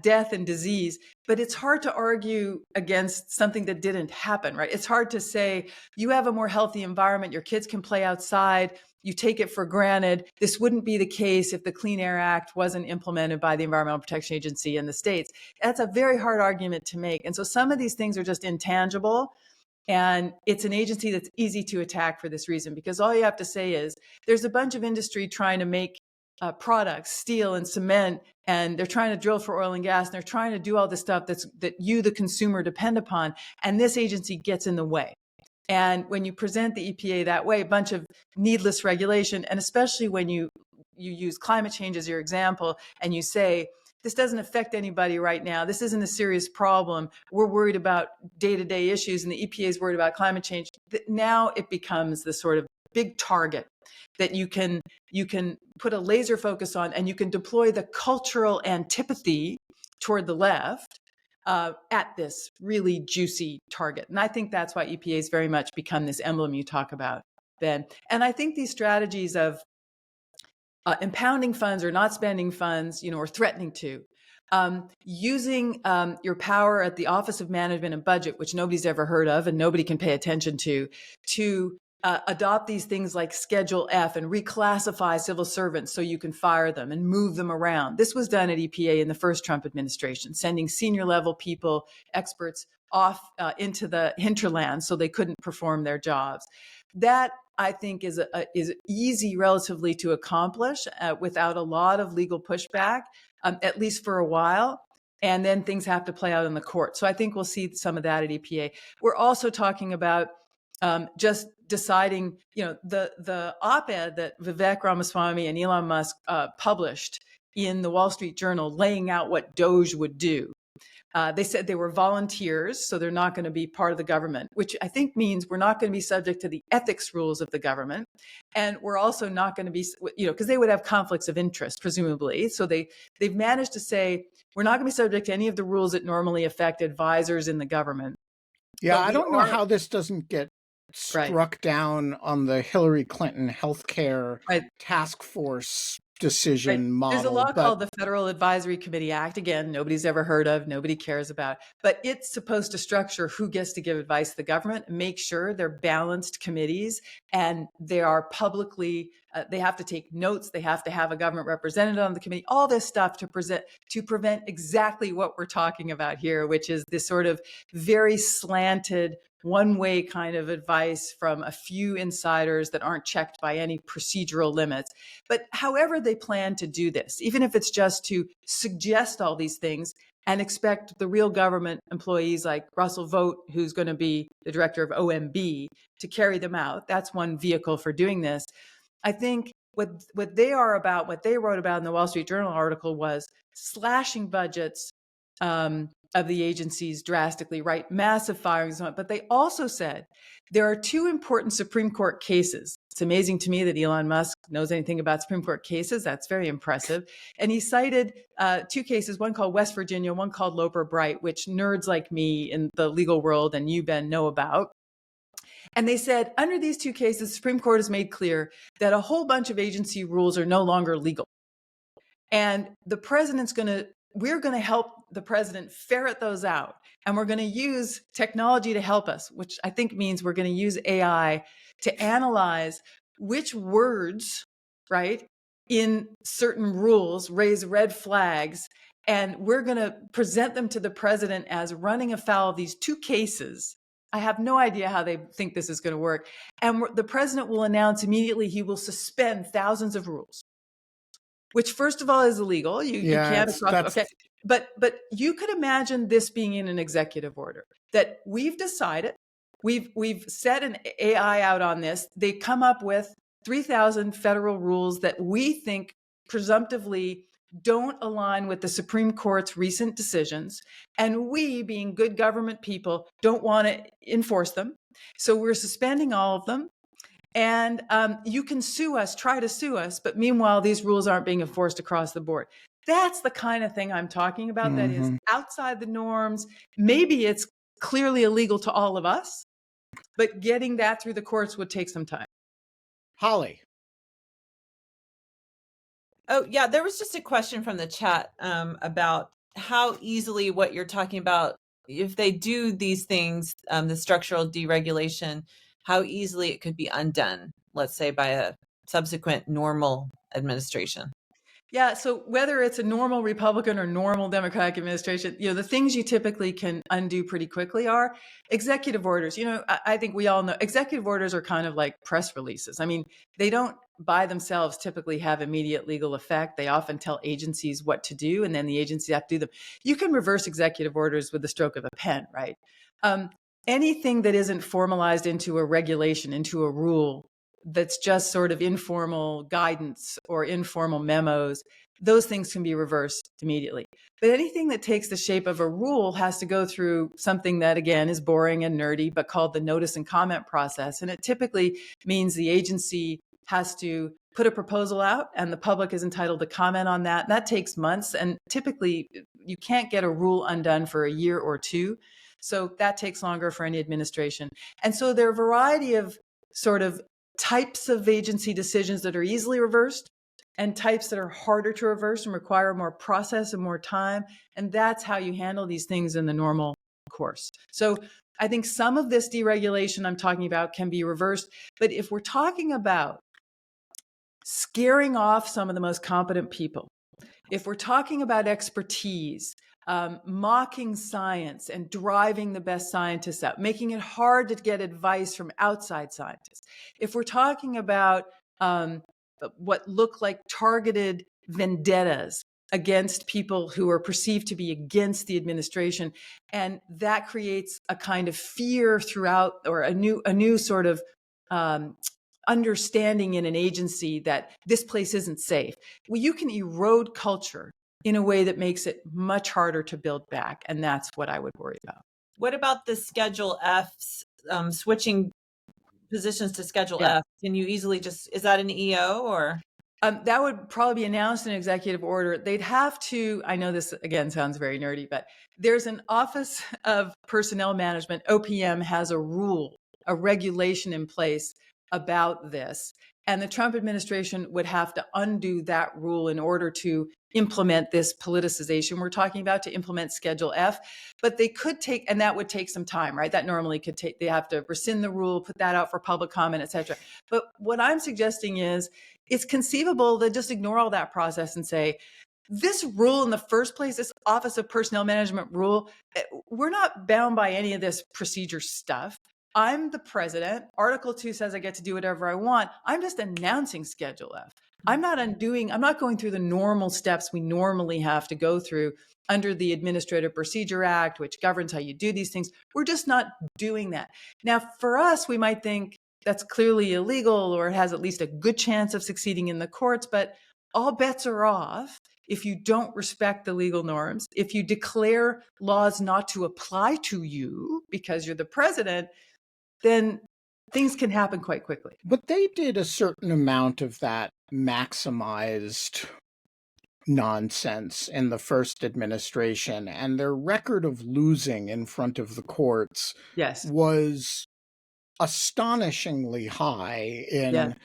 death, and disease. But it's hard to argue against something that didn't happen, right? It's hard to say you have a more healthy environment, your kids can play outside, you take it for granted. This wouldn't be the case if the Clean Air Act wasn't implemented by the Environmental Protection Agency in the states. That's a very hard argument to make. And so some of these things are just intangible. And it's an agency that's easy to attack for this reason, because all you have to say is there's a bunch of industry trying to make products, steel and cement, and they're trying to drill for oil and gas, and they're trying to do all this stuff that you, the consumer, depend upon. And this agency gets in the way. And when you present the EPA that way, a bunch of needless regulation, and especially when you use climate change as your example, and you say, this doesn't affect anybody right now. This isn't a serious problem. We're worried about day-to-day issues, and the EPA is worried about climate change. Now it becomes the sort of big target that you can put a laser focus on, and you can deploy the cultural antipathy toward the left at this really juicy target. And I think that's why EPA has very much become this emblem you talk about, Ben. And I think these strategies of impounding funds or not spending funds, or threatening to, using your power at the Office of Management and Budget, which nobody's ever heard of and nobody can pay attention to adopt these things like Schedule F and reclassify civil servants so you can fire them and move them around. This was done at EPA in the first Trump administration, sending senior level people, experts off into the hinterland so they couldn't perform their jobs. That, I think, is easy relatively to accomplish without a lot of legal pushback, at least for a while. And then things have to play out in the court. So I think we'll see some of that at EPA. We're also talking about just deciding, the op-ed that Vivek Ramaswamy and Elon Musk published in the Wall Street Journal laying out what Doge would do. They said they were volunteers, so they're not going to be part of the government, which I think means we're not going to be subject to the ethics rules of the government. And we're also not going to be, because they would have conflicts of interest, presumably. So they've managed to say, we're not going to be subject to any of the rules that normally affect advisors in the government. Yeah, I don't know how this doesn't get struck down on the Hillary Clinton healthcare task force decision model. There's a law called the Federal Advisory Committee Act. Again, nobody's ever heard of, nobody cares about, but it's supposed to structure who gets to give advice to the government, make sure they're balanced committees, and they are publicly, they have to take notes, they have to have a government representative on the committee, all this stuff to prevent exactly what we're talking about here, which is this sort of very slanted, one-way kind of advice from a few insiders that aren't checked by any procedural limits. But however they plan to do this, even if it's just to suggest all these things and expect the real government employees like Russell Vogt, who's going to be the director of OMB, to carry them out, that's one vehicle for doing this. I think what they are about, what they wrote about in the Wall Street Journal article was slashing budgets of the agencies drastically, right? Massive firings. But they also said there are two important Supreme Court cases. It's amazing to me that Elon Musk knows anything about Supreme Court cases. That's very impressive. And he cited two cases, one called West Virginia, one called Loper Bright, which nerds like me in the legal world and you, Ben, know about. And they said, under these two cases, the Supreme Court has made clear that a whole bunch of agency rules are no longer legal. And the president's we're going to help the president ferret those out. And we're going to use technology to help us, which I think means we're going to use AI to analyze which words, right, in certain rules raise red flags. And we're going to present them to the president as running afoul of these two cases. I have no idea how they think this is going to work. And the president will announce immediately he will suspend thousands of rules, which first of all is illegal. You can't. Okay. But you could imagine this being in an executive order that we've decided, we've set an AI out on this. They come up with 3,000 federal rules that we think presumptively don't align with the Supreme Court's recent decisions. And we, being good government people, don't want to enforce them. So we're suspending all of them. And you can sue us, try to sue us, but meanwhile, these rules aren't being enforced across the board. That's the kind of thing I'm talking about. That is outside the norms. Maybe it's clearly illegal to all of us, but getting that through the courts would take some time. Holly. Oh, yeah, there was just a question from the chat about how easily what you're talking about, if they do these things, the structural deregulation, how easily it could be undone, let's say by a subsequent normal administration. Yeah, so whether it's a normal Republican or normal Democratic administration, the things you typically can undo pretty quickly are executive orders. I think we all know executive orders are kind of like press releases. I mean, they don't by themselves typically have immediate legal effect. They often tell agencies what to do, and then the agencies have to do them. You can reverse executive orders with the stroke of a pen, right? anything that isn't formalized into a regulation, into a rule, that's just sort of informal guidance or informal memos, those things can be reversed immediately. But anything that takes the shape of a rule has to go through something that, again, is boring and nerdy, but called the notice and comment process. And it typically means the agency has to put a proposal out and the public is entitled to comment on that. And that takes months. And typically you can't get a rule undone for a year or two. So that takes longer for any administration. And so there are a variety of sort of types of agency decisions that are easily reversed and types that are harder to reverse and require more process and more time. And that's how you handle these things in the normal course. So I think some of this deregulation I'm talking about can be reversed. But if we're talking about scaring off some of the most competent people, if we're talking about expertise, mocking science and driving the best scientists out, making it hard to get advice from outside scientists. If we're talking about what look like targeted vendettas against people who are perceived to be against the administration, and that creates a kind of fear throughout, or a new sort of understanding in an agency that this place isn't safe. Well, you can erode culture in a way that makes it much harder to build back. And that's what I would worry about. What about the Schedule Fs, switching positions to Schedule Yeah. F? Can you easily is that an EO or? That would probably be announced in executive order. They'd have to, I know this again sounds very nerdy, but there's an Office of Personnel Management, OPM, has a rule, a regulation in place about this. And the Trump administration would have to undo that rule in order to implement this politicization we're talking about, to implement Schedule F. But they could take, and that would take some time, right? That normally could take, they have to rescind the rule, put that out for public comment, et cetera. But what I'm suggesting is it's conceivable to just ignore all that process and say, this rule in the first place, this Office of Personnel Management rule, we're not bound by any of this procedure stuff. I'm the president. Article 2 says I get to do whatever I want. I'm just announcing Schedule F. I'm not going through the normal steps we normally have to go through under the Administrative Procedure Act, which governs how you do these things. We're just not doing that. Now, for us, we might think that's clearly illegal or it has at least a good chance of succeeding in the courts, but all bets are off if you don't respect the legal norms, if you declare laws not to apply to you because you're the president, then things can happen quite quickly. But they did a certain amount of that maximized nonsense in the first administration, and their record of losing in front of the courts was astonishingly high in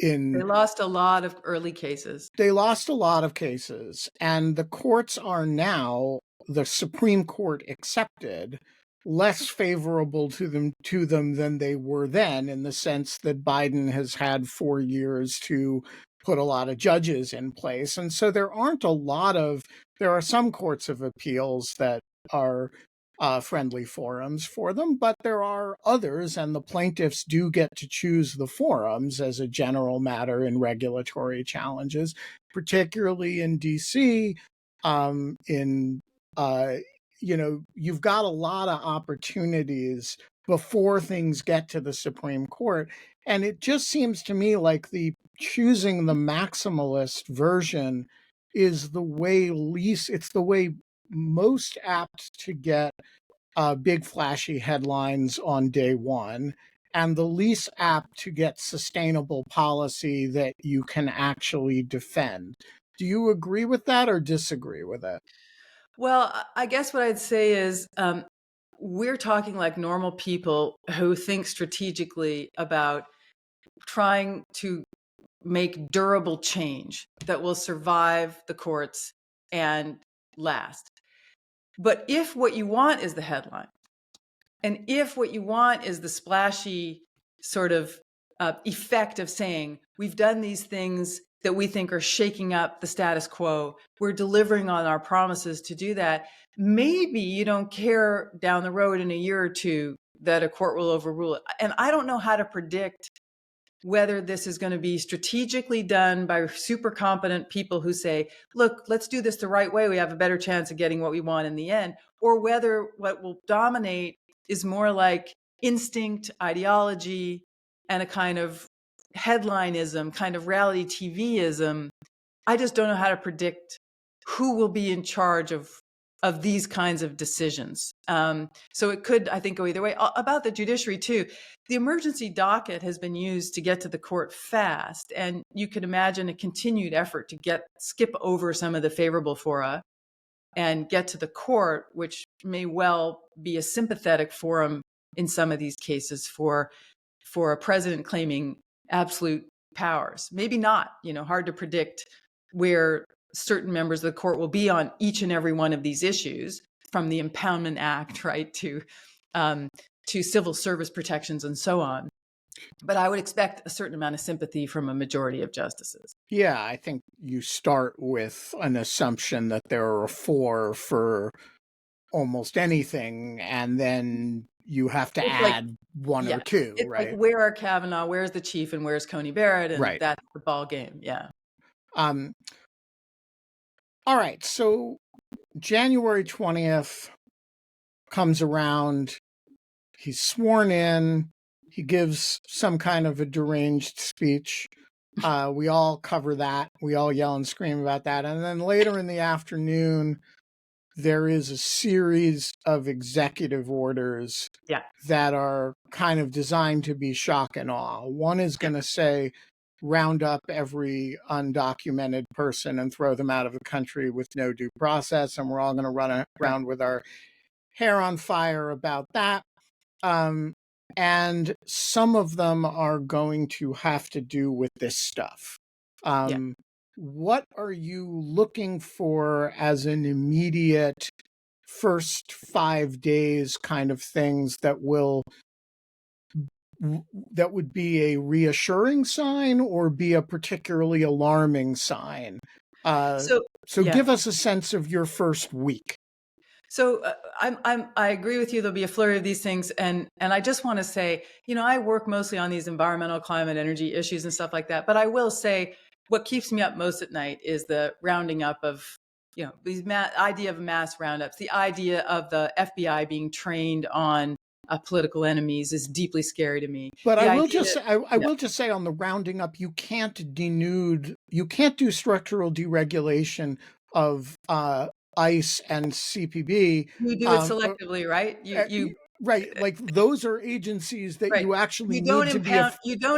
they lost a lot of early cases. They lost a lot of cases, and the courts are now, the Supreme Court accepted, less favorable to them than they were then, in the sense that Biden has had 4 years to put a lot of judges in place. And so there are some courts of appeals that are friendly forums for them, but there are others, and the plaintiffs do get to choose the forums as a general matter in regulatory challenges, particularly in DC. You've got a lot of opportunities before things get to the Supreme Court. And it just seems to me like choosing the maximalist version is the way most apt to get big flashy headlines on day one, and the least apt to get sustainable policy that you can actually defend. Do you agree with that or disagree with it? Well, I guess what I'd say is we're talking like normal people who think strategically about trying to make durable change that will survive the courts and last. But if what you want is the headline, and if what you want is the splashy sort of effect of saying, we've done these things that we think are shaking up the status quo, we're delivering on our promises to do that, maybe you don't care down the road in a year or two that a court will overrule it. And I don't know how to predict whether this is going to be strategically done by super competent people who say, look, let's do this the right way. We have a better chance of getting what we want in the end, or whether what will dominate is more like instinct, ideology, and a kind of headlineism, kind of reality TV-ism. I just don't know how to predict who will be in charge of these kinds of decisions. So it could, I think, go either way. About the judiciary too, the emergency docket has been used to get to the court fast. And you could imagine a continued effort to skip over some of the favorable fora and get to the court, which may well be a sympathetic forum in some of these cases for a president claiming absolute powers. Maybe not, hard to predict where certain members of the court will be on each and every one of these issues, from the Impoundment Act, right, to civil service protections and so on. But I would expect a certain amount of sympathy from a majority of justices. Yeah, I think you start with an assumption that there are 4 for almost anything, and then you have to add 1 or 2, it's right? Like, where are Kavanaugh, where's the chief, and where's Coney Barrett, and right. That's the ball game, yeah. All right, so January 20th comes around, he's sworn in, he gives some kind of a deranged speech. We all cover that. We all yell and scream about that. And then later in the afternoon, there is a series of executive orders that are kind of designed to be shock and awe. One is going to say, round up every undocumented person and throw them out of the country with no due process. And we're all going to run around with our hair on fire about that. And some of them are going to have to do with this stuff. What are you looking for as an immediate first 5 days kind of things that would be a reassuring sign or be a particularly alarming sign? So give us a sense of your first week. So I agree with you. There'll be a flurry of these things, and I just want to say, I work mostly on these environmental, climate, energy issues and stuff like that. But I will say, what keeps me up most at night is the rounding up of, these idea of mass roundups. The idea of the FBI being trained on political enemies is deeply scary to me. But I will just say on the rounding up, you can't do structural deregulation of ICE and CPB. You do it selectively, right? Right, like those are agencies that you actually you don't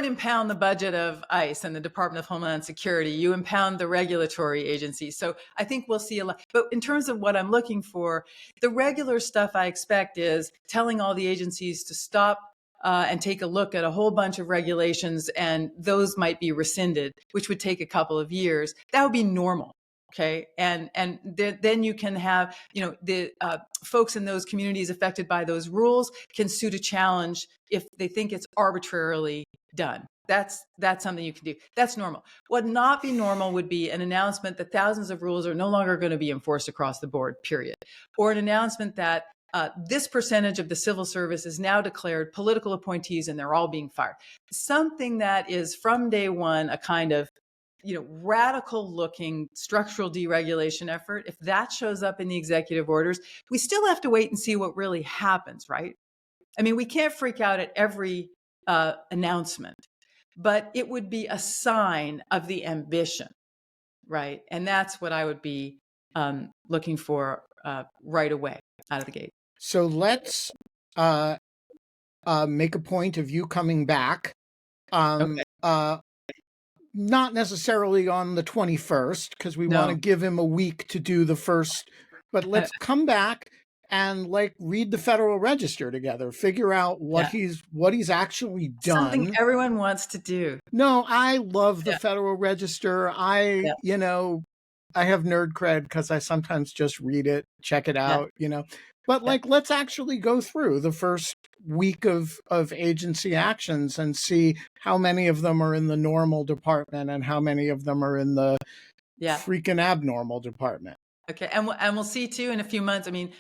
impound the budget of ICE and the Department of Homeland Security. You impound the regulatory agencies. So I think we'll see a lot. But in terms of what I'm looking for, the regular stuff I expect is telling all the agencies to stop and take a look at a whole bunch of regulations, and those might be rescinded, which would take a couple of years. That would be normal. Okay. And then you can have, the folks in those communities affected by those rules can sue to challenge if they think it's arbitrarily done. That's something you can do. That's normal. What not be normal would be an announcement that thousands of rules are no longer going to be enforced across the board, period. Or an announcement that this percentage of the civil service is now declared political appointees and they're all being fired. Something that is from day one a kind of radical looking structural deregulation effort. If that shows up in the executive orders, we still have to wait and see what really happens, right? I mean, we can't freak out at every announcement, but it would be a sign of the ambition, right? And that's what I would be looking for right away out of the gate. So let's make a point of you coming back. Okay. Not necessarily on the 21st, because we want to give him a week to do the first, but let's come back and read the Federal Register together, figure out what he's actually done. Something everyone wants to do. No, I love the Federal Register. I have nerd cred because I sometimes just read it, check it out, But let's actually go through the first week of agency actions and see how many of them are in the normal department and how many of them are in the freaking abnormal department. Okay, and we'll see too in a few months. I mean,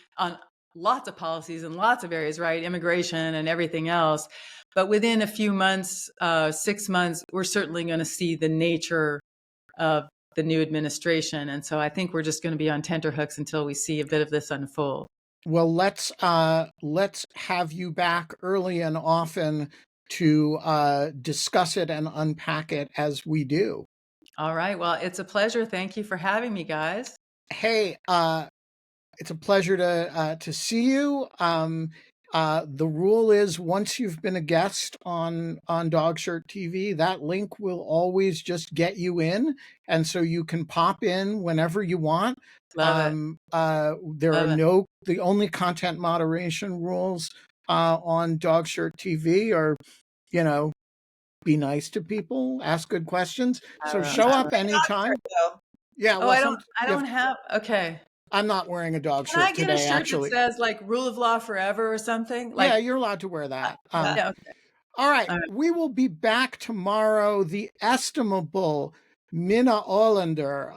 lots of policies in lots of areas, right? Immigration and everything else. But within a few months, 6 months, we're certainly going to see the nature of the new administration. And so I think we're just going to be on tenterhooks until we see a bit of this unfold. Well, let's have you back early and often to discuss it and unpack it as we do. All right. Well, it's a pleasure. Thank you for having me, guys. Hey, it's a pleasure to see you. The rule is once you've been a guest on Dog Shirt TV, that link will always just get you in, and so you can pop in whenever you want. Love There Love are the only content moderation rules on Dog Shirt TV are, be nice to people, ask good questions. So show up anytime. Yeah. Oh, Well, I don't have. Okay. I'm not wearing a dog Can I shirt get a today, shirt actually. that says like "Rule of Law Forever" or something? Yeah, you're allowed to wear that. Yeah. Okay. All right. All right. We will be back tomorrow. The estimable Minna Olander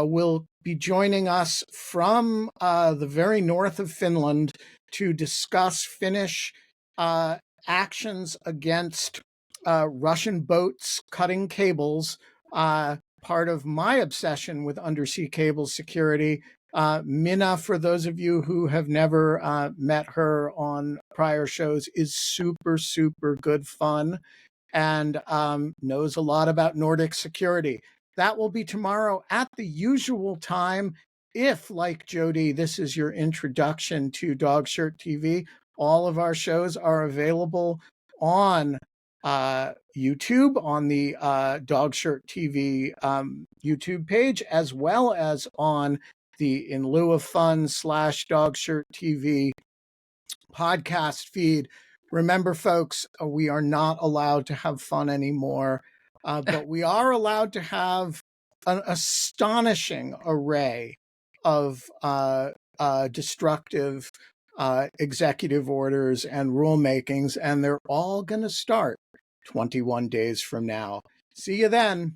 will be joining us from the very north of Finland to discuss Finnish actions against Russian boats cutting cables, part of my obsession with undersea cable security. Minna, for those of you who have never met her on prior shows, is super, super good fun and knows a lot about Nordic security. That will be tomorrow at the usual time. If, like Jody, this is your introduction to Dog Shirt TV, all of our shows are available on YouTube, on the Dog Shirt TV YouTube page, as well as on the In Lieu of Fun / Dog Shirt TV podcast feed. Remember, folks, we are not allowed to have fun anymore, but we are allowed to have an astonishing array of destructive executive orders and rulemakings, and they're all going to start 21 days from now. See you then.